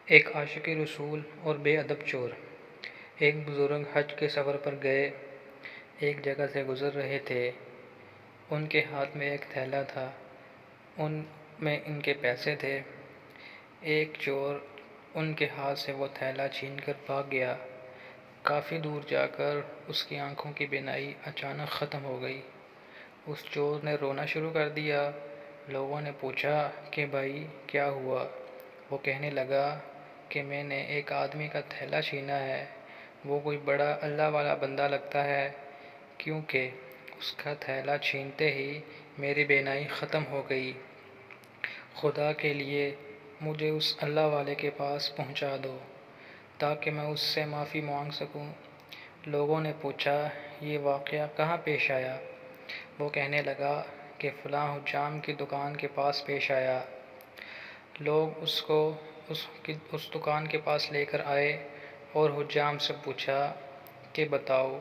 ایک عاشق رسول اور بے ادب چور۔ ایک بزرگ حج کے سفر پر گئے، ایک جگہ سے گزر رہے تھے۔ ان کے ہاتھ میں ایک تھیلا تھا، ان میں ان کے پیسے تھے۔ ایک چور ان کے ہاتھ سے وہ تھیلا چھین کر بھاگ گیا۔ کافی دور جا کر اس کی آنکھوں کی بینائی اچانک ختم ہو گئی۔ اس چور نے رونا شروع کر دیا۔ لوگوں نے پوچھا کہ بھائی کیا ہوا؟ وہ کہنے لگا کہ میں نے ایک آدمی کا تھیلا چھینا ہے، وہ کوئی بڑا اللہ والا بندہ لگتا ہے، کیونکہ اس کا تھیلا چھینتے ہی میری بینائی ختم ہو گئی۔ خدا کے لیے مجھے اس اللہ والے کے پاس پہنچا دو تاکہ میں اس سے معافی مانگ سکوں۔ لوگوں نے پوچھا یہ واقعہ کہاں پیش آیا؟ وہ کہنے لگا کہ فلاں حجام کی دکان کے پاس پیش آیا۔ لوگ اس کو اس دکان کے پاس لے کر آئے اور حجام سے پوچھا کہ بتاؤ،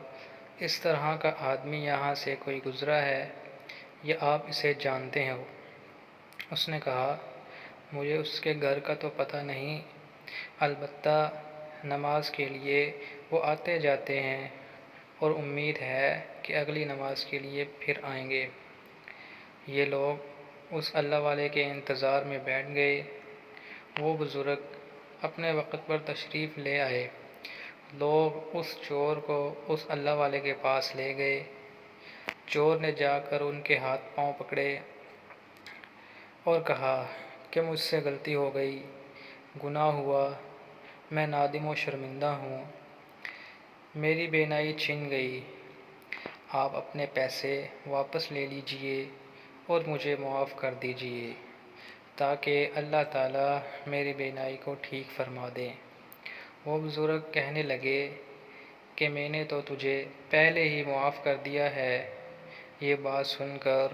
اس طرح کا آدمی یہاں سے کوئی گزرا ہے یا آپ اسے جانتے ہو؟ اس نے کہا مجھے اس کے گھر کا تو پتہ نہیں، البتہ نماز کے لیے وہ آتے جاتے ہیں اور امید ہے کہ اگلی نماز کے لیے پھر آئیں گے۔ یہ لوگ اس اللہ والے کے انتظار میں بیٹھ گئے۔ وہ بزرگ اپنے وقت پر تشریف لے آئے۔ لوگ اس چور کو اس اللہ والے کے پاس لے گئے۔ چور نے جا کر ان کے ہاتھ پاؤں پکڑے اور کہا کہ مجھ سے غلطی ہو گئی، گناہ ہوا، میں نادم و شرمندہ ہوں، میری بینائی چھن گئی، آپ اپنے پیسے واپس لے لیجئے اور مجھے معاف کر دیجئے تاکہ اللہ تعالیٰ میری بینائی کو ٹھیک فرما دیں۔ وہ بزرگ کہنے لگے کہ میں نے تو تجھے پہلے ہی معاف کر دیا ہے۔ یہ بات سن کر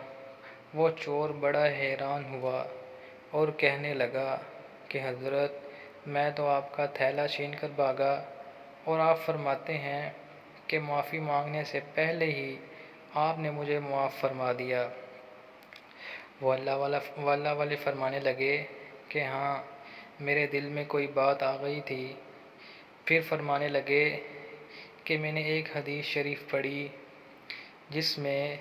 وہ چور بڑا حیران ہوا اور کہنے لگا کہ حضرت میں تو آپ کا تھیلا چھین کر بھاگا اور آپ فرماتے ہیں کہ معافی مانگنے سے پہلے ہی آپ نے مجھے معاف فرما دیا۔ وہ اللہ والے فرمانے لگے کہ ہاں، میرے دل میں کوئی بات آ گئی تھی۔ پھر فرمانے لگے کہ میں نے ایک حدیث شریف پڑھی جس میں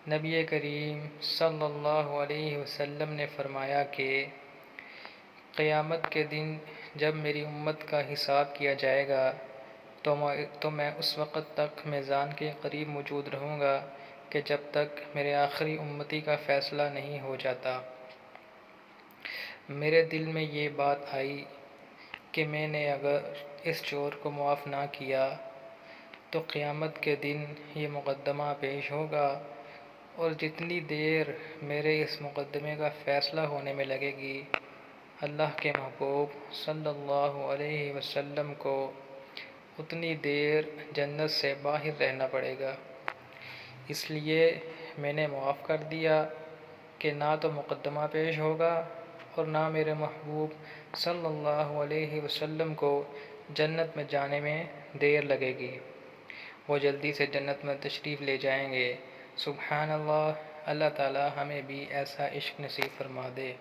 نبی کریم صلی اللہ علیہ وسلم نے فرمایا کہ قیامت کے دن جب میری امت کا حساب کیا جائے گا تو میں اس وقت تک میزان کے قریب موجود رہوں گا کہ جب تک میرے آخری امتی کا فیصلہ نہیں ہو جاتا۔ میرے دل میں یہ بات آئی کہ میں نے اگر اس چور کو معاف نہ کیا تو قیامت کے دن یہ مقدمہ پیش ہوگا اور جتنی دیر میرے اس مقدمے کا فیصلہ ہونے میں لگے گی، اللہ کے محبوب صلی اللہ علیہ وسلم کو اتنی دیر جنت سے باہر رہنا پڑے گا۔ اس لیے میں نے معاف کر دیا کہ نہ تو مقدمہ پیش ہوگا اور نہ میرے محبوب صلی اللہ علیہ وسلم کو جنت میں جانے میں دیر لگے گی۔ وہ جلدی سے جنت میں تشریف لے جائیں گے۔ سبحان اللہ، اللہ تعالی ہمیں بھی ایسا عشق نصیب فرما دے۔